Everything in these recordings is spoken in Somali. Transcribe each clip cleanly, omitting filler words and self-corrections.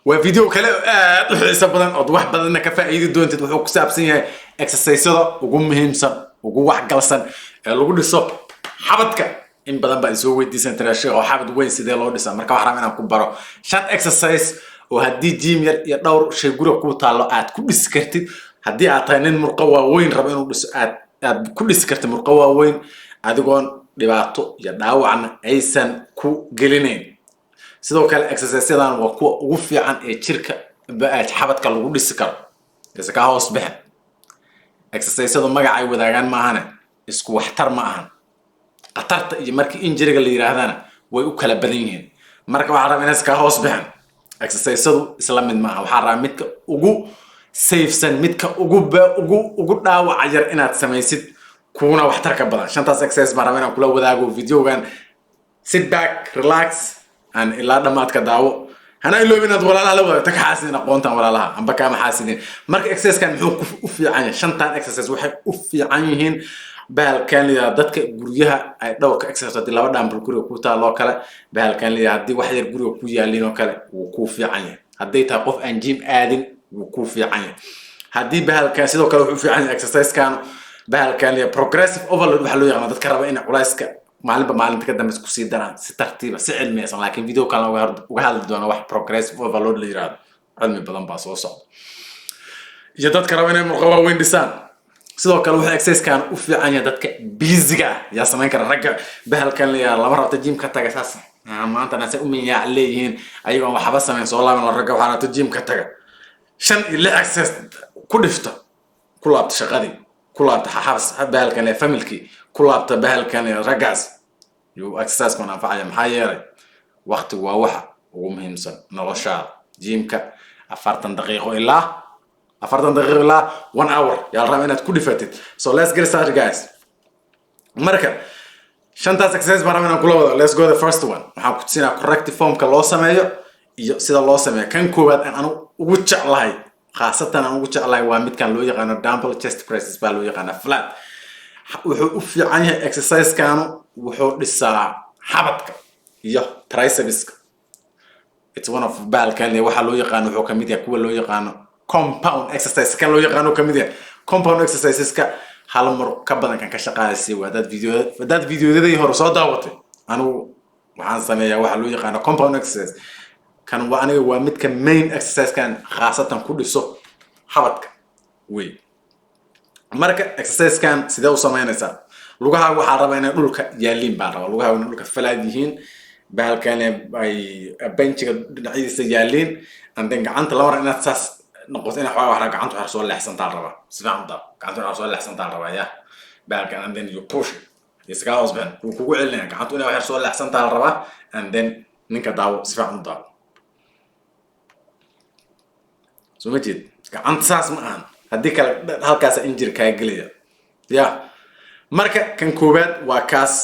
وفيديو كله حساب بدن أو واحد بدن كفائدة دون تدوح كسب سنة exercise هذا وقوم مهم سن وقوم واحد جلسن اللي قول الصبح حبتك إن بدن بقى يسوي ديسنتراشيا أو حابد وين سيد الله ديسن مركب حرام أنا كبره شان exercise وهدي جيم يدور شيء جرو كوتا الله عاد كل سكرتي هدي عطينين مرقوة وين ربنا بس عاد كل سكرت مرقوة وين عادقون دبعتو يدعو عن أيسن كو جلينين sidoo kale exercise-yadan waa kuwa ugu fiican ee jirka xabadka lagu dhisi karo iska hoos bixin exercise-yadu magacay wadaagaan ma ahane isku waxtar ma ahan qatarta iyo markii injiriga la yiraahdana way u kala badan yihiin marka waxa rabaa in iska hoos bixin exercise-yadu isla mid ma aha waxa rabaa midka ugu safesan midka ugu dhaawac yar inaad samaysid kuna waxtar ka badan shantaas exercise ma rabaa inaan kula wadaago videogan sit back relax أن إلا دمات كداو هنا إلو بينات ولا لا ولا تكحاسين أقوانتان ولا لا أم بكام حاسين مرك إكسس كان محوك أفي عني شنطان إكسس وحي أفي عنيهن بهال كان لي ضدك جريها دوك إكسس تدي لو دام بالكوري كوتا الله كلا بهال كان لي هدي واحد الجري كويا لينو كلا وكوفي عني هدي تقف أنجيم آدم وكوفي عني هدي بهال كان سيدو كلا أفي عني إكسس كان بهال كان لي progressive overload بحلو يعني ضدك ربعين علايسك معلم تقدم مسكوسي دران سترتيبه سعل ميسا لكن فيديو كان وهذا دونا واحد بروجريسيف اوفرلود اللي يراد علمي بدن باس وصل جدت كروين مرقوا وين ديسان sidoo kale waxa exercise kan u fiican yahay dadka busy-ga ya sameyn kara ragga bahalkan la lama rabto gym ka taga saas maanta naas u min yaa leeyihiin ayagoo waxba sameyn soo laaban la ragga waxaana to gym ka taga shan ila exercise ku dhifto ku laabta shaqadii ku laabta xabs bahalkan la familki كلابته بهالكان رجعز يو أساس كنا فعيا محيرة وقت وواحد ومهم سن نرشاد جيمك أفرتن دقيقة إلا 1 hour يا رامينا تكوني فاتت so let's get started guys مركب شنطة exercise برامينا كلها let's go the first one محاول كتسينا corrective form كالله سمايو سيدا الله سمايو كان كوبات أنا وجع الله خاصة أنا وجع الله وامد كان لو يقانا dumbbell chest presses بالو يقانا flat wuxuu u fiican yahay exercise kaanu wuxuu dhisaa xabadka iyo triceps it's one of balkan waxa loo yaqaan wuxuu kamid yahay kuwa loo yaqaan compound exercise kan loo yaqaan kamid yahay compound exercises ka hal mar ka badan kan ka shaqaaleysay wadaad videoyadii hore soo daawatay anu waxaan sameeyaa waxa loo yaqaan compound exercise kan waa aniga waa midka main exercise kan khaasatan ku dhiso xabadka way marka exercise kan sidoo sameynaysa lugaha waxa rabaa inay dhulka yaaliin baa rabaa lugaha inay dhulka falaad yihiin bahalkan ay benchiga dhinaciisa yaaliin andan gacanta la waran inaad saas noqoto inaad waxa gacanta wax soo leexsantaa rabaa sidaan gacanta wax soo leexsantaa rabaa ya bahalkan and then you push iska husband kugu celinaya gacanta inaad wax soo leexsantaa rabaa and then ninka daawo sidaan daawo soo ma jeed gacanta saas ma ahan haddii kale halkaas injir ka galiya ya marka kan koobaad waa kaas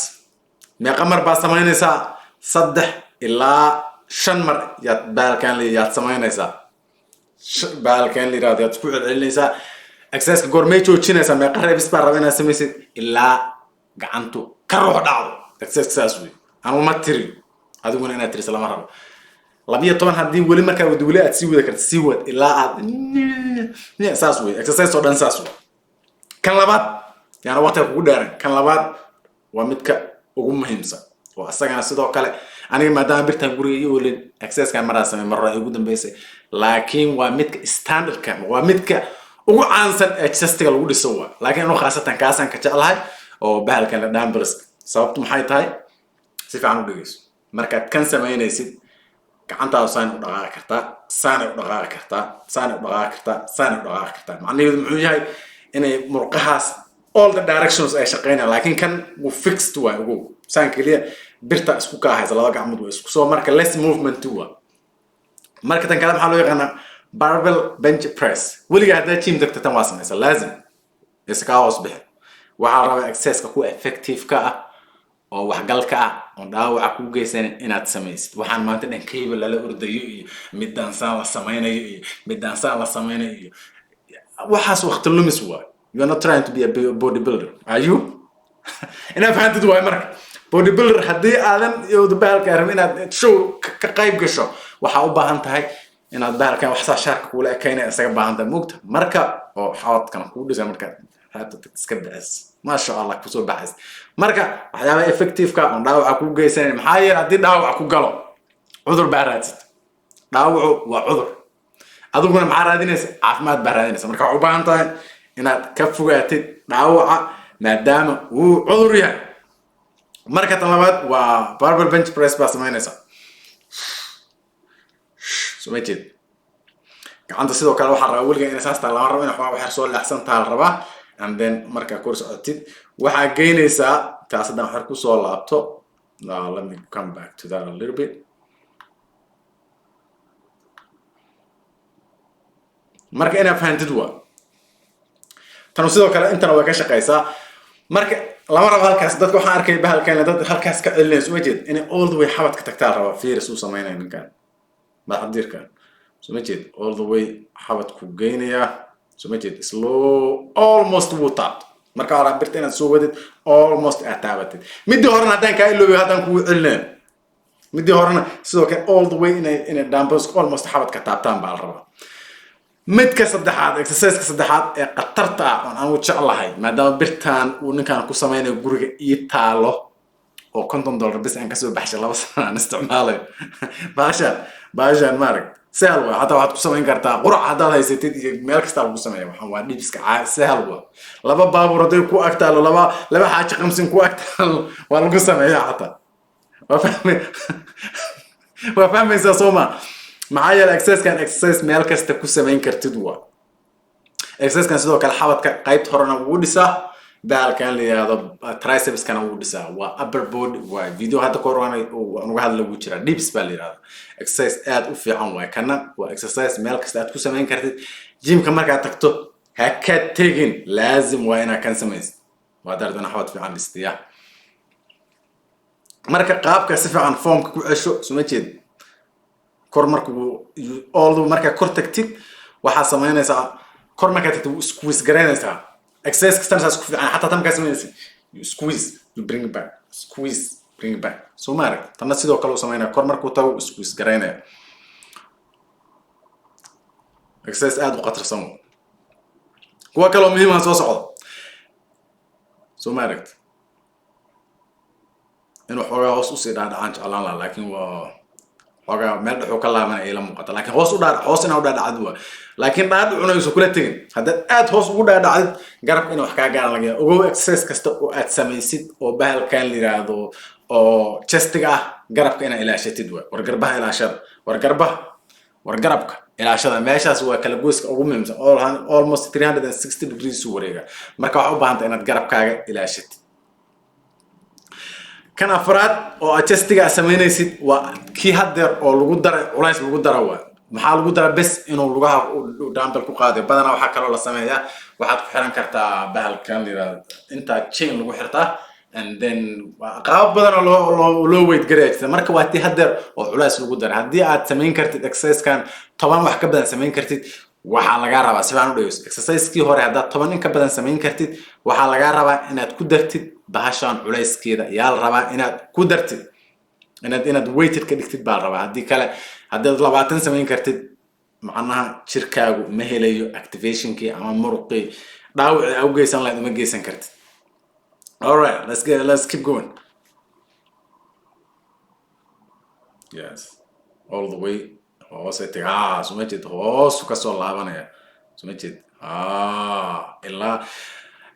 meeqa mar baa sameynaysa 3 ilaa 5 mar yaad baalkan liyaad sameynaysa baalkan liyaad yaad ku celinaysa exercise goormay joojinaysa meeqa reebis baa rabaa inaad sameysid ilaa gacantu ka ruux dhacdo exercise saas weey ama ma tiri adiguna inaad tiri salaam rabo 12 haddii wali markaa wali aad sii wada karto sii wad ilaa aad saas weey exercise oo dhan saas weey kan labaad yaana waqti ku dheeran kan labaad waa midka ugu muhiimsan oo asagana sidoo kale aniga maadaama birtan guriga iyo wali exercise kan maraa samee marra ugu dambeysay laakiin waa midka standard kan waa midka ugu caansan ee chestiga lagu dhiso waa laakiin inuu khaasatan kaasan ka jeclahay oo bahalkan la dumbbells sababtu maxay tahay si fiican u dhigayso markaad kan sameynaysid gacantaada saan u dhaqaaqi kartaa saan u dhaqaaqi kartaa saan u dhaqaaqi kartaa saan u dhaqaaqi kartaa macnaheedu muxuu yahay inay murqahaas all the directions ay shaqeynayaan laakiin kan uu fixed waa ugu saan kaliya birta isku ka haysa laba gacmood waa isku soo marka less movement waa marka tan kale maxaa loo yaqaanaa barbell bench press weliga haddaad gym tagto tan waa samaysa laazim iska hoos bixi waxaa rabaa exercise-ka ku effective ka ah oo waxgalka ah oo dhaawaca ku geysan inaad samaysid waxaan maanta dhan cable la ordayo iyo midaan saan la sameynayo iyo midaan saan la sameynayo iyo waxaas waqti lumis waa you are not trying to be a bodybuilder are you ina fahanted waa marka bodybuilder haddii aadan iyo bahalka rabin inaad show ka qayb gasho waxa u baahan tahay inaad bahalkan wax saa shaarka kuula ekaynaya isaga baahanta mugta marka oo xawadkan kuu dhisa marka haata iska bixis maasha allah kusoo baxays marka waxyaabaha effective-ka oo dhaawaca ku geysanaya maxaa yeelay haddii dhaawac ku galo cudur baa raadsid dhaawacu waa cudur adiguna maxaa raadinaysa caafimaad baa raadinaysa marka waxaa u baahan tahay inaad ka fogaatid dhaawaca maadaama uu cudur yahay marka tan labaad waa barbell bench press baa samaynaysa soo jeed gacanta sidoo kale waxaa rabaa weliga inay saas tahay lama rabo in wax soo leexsan tahay la rabaa and then markaa kor socotid waxaa geynaysaa taas haddaan wax kusoo laabto let me come back to that a little bit marka inaad fahantid waa tanu sidoo kale intana way ka shaqaysaa marka lama rabo halkaas dadka waxaan arkay bahalkan dad halkaas ka celinayso ma jeed inay all the way xabadka tagtaa la rabaa fiiris uu samaynayo ninkan baxdirkan soo ma jeed all the way xabadku geynaya soo ma jeed slow almost wuu taabto marka hore birta inaad soo wadid almost aad taabatid midii horena haddaan kaa iloobi haddaan kugu celinayo midii horena sidoo kale all the way inay dumbbells almost xabadka taabtaan baa la rabaa midka saddexaad exercise-ka saddexaad ee qatarta ah oo aan u jeclahay maadaama birtan uu ninkan ku sameynayo guriga ii taalo oo $50 bis aan kasoo baxshay 2 sano aan isticmaalayo baashaan maarag sahal waa hataa waxaad ku samayn kartaa qurac haddaad haysatid iyo meel kasta lagu sameeyo waxaan waa dhibiska sahal waa laba baabuur hadday ku agtaalo laba xaaji qamsin ku agtaalo waa lagu sameeyaa hataa waa fahmaysaa sooma maxaa yeelay exercise meel kasta ku samayn kartid waa exercise-kan sidoo kale xabadka qaybta horena wuu dhisaa bahalkan la yiraahdo triceps-kana wuu dhisaa waa upper body waa video hadda kor aan uga hadla ugu jira dips baa la yiraahdo exercise aad u fiican waa kana waa exercise meel kasta aad ku samayn kartid gymka markaad tagto ha ka tegin laazim waa inaad kan samaysid waa dardana xabad fiican dhistiya marka qaabka si fiican formka ku cesho soo jeed kor markuu all marka kor tagtid waxa sameynaysaa kor marka tagtid squeeze garaynaysaa exercise kastan saas ku fiican hatta tan ka sameynaysaa squeeze you bring it back squeeze bring it back soo maarag tan sidoo kale u sameynaa kor markuu tago squeeze garaynaya exercise aad u qatarsan kuwa kale oo muhiim ah soo socdo soo maarag inuu xogaa hoos u sii dhaadhacaan jeclaan lahaa laakiin waa xogaa meel dhaxuu ka laaban ay la muuqato laakiin hoos inaa u dhaadhacad waa laakiin dhaadhacuna aysan kula tegin haddaad aad hoos ugu dhaadhacdid garabka inuu wax kaa gaaran laga yaabo ogow exercise kasta oo aad samaysid oo bahalkan la yiraahdo oo chestiga ah garabka inaad ilaashatid waa war garbaha ilaashada war garabka ilaashada meeshaas waa kala gooska ugu muhiimsan almost 360 degrees u wareega marka waxaa u baahan tahay inaad garabkaaga ilaashatid kan afraad oo adjustiga sameynaysid waa kii hadeer oo lagu daray culays lagu daro waa maxaa lagu daraa bes inuu lugaha dumbbell ku qaado badana waxa kale oo la sameeyaa waxaad ku xiran kartaa bahalkan yiraahdo inta chain lagu xirtaa and then qaab badan oo loo weight gareeyay marka waa tii hadeer oo culays lagu daray haddii aad sameyn kartid exercise kan 10 wax ka badan sameyn kartid waxaa laga rabaa si aan u dhigayso exercise-kii hore haddaad 10 in ka badan sameyn kartid waxaa laga rabaa inaad ku dartid bahashan culayskeeda yaa la rabaa inaad ku dartid inaad weighted ka dhigtid baa la rabaa haddii kale haddaad 20 sameyn kartid macnaha jirkaagu ma helayo activationkii ama muruqii dhaawaci u geysan lahayd uma geysan kartid all right let's keep going yes all the way hoos ay tagaa soo jeed hoos ka soo laabanaya soo jeed ilaa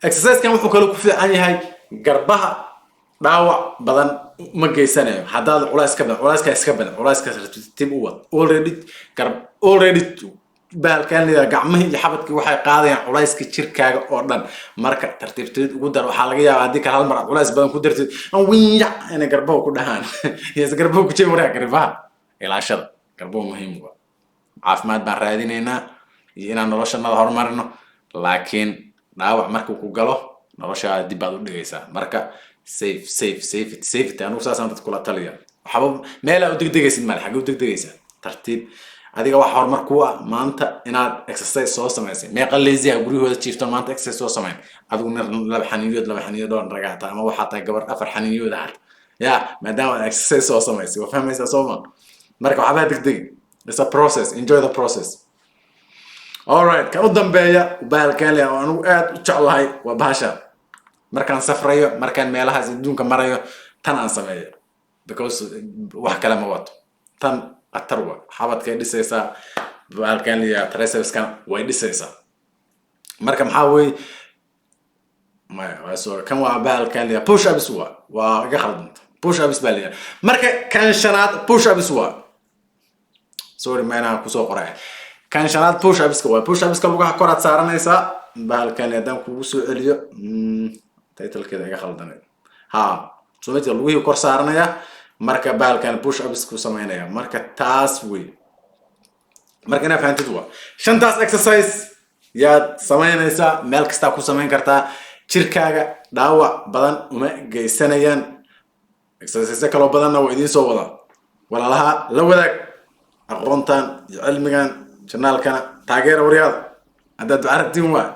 exercise-kan wuxuu kale ku fiican yahay garbaha dhaawac badan ma geysanayo haddaad culayska iska badan culayska tartiib u wad already bahalkan leeyahay gacmaha iyo xabadkii waxay qaadayaan culayska jirkaaga oo dhan marka tartiibteed ugu dar waxaa laga yaabaa haddii kale hal mar aad culays badan ku dartid wiya inay garbaha ku dhahaan yes garbaha ku jeeyo waraa garbaha ilaashada garbaha muhiim waa caafimaad baan raadinaynaa iyo inaan noloshanada horumarino laakiin dhaawac markuu ku galo noloshaada dib baad u dhigaysaa marka safe anigu saasaan dadka kula taliya waxba meel aad u degdegaysid male xagee u degdegaysaa tartiib adiga wax horumar ku ah maanta inaad exercise soo samaysay meeqa lazy ah guryahooda jiifto maanta exercise soo samayn adigu laba xaniiyood oo ragaata ama waxaa tahay gabar 4 xaniiyood ah ya maadaama aad exercise soo samaysay waa fahmaysaa soo ma marka waxba degdeg it's a process. Enjoy the process. Alright, kan u dambeeya bahalkan leh oo anigu aad u jeclahay waa bahasha markaan safrayo markaan meelahaas adduunka marayo tan aan sameeyo because wax kale ma wato tan atarwa xabadkay dhisaysaa bahalkan leh tricepskan way dhisaysaa marka maxaa weey ما سو كم وعبال لي push up سوا وقخلت push up بالي مركا كان شنات push up سوا سوري ما أنا كوسو قرأ كان شنات push up سوا push up سوا لقى كرة صارنا يسا بالكان يدام كوسو إليو تايتل كده قخلتني ها سويت لويه كرة صارنا يا مركا بالكان push up سوا سمينا يا مركا تاسوي مركا أنا فهمت دوا شن تاس exercise يا سمينا يسا ملك ستاكو سمين كرتا jirkaaga dhaawac badan uma geysanayaan exercise kale badanna waa idin soo wada walaalaha la wadaag aqoontan iyo cilmigan channelkana taageera wariyada hadda aragtiin waa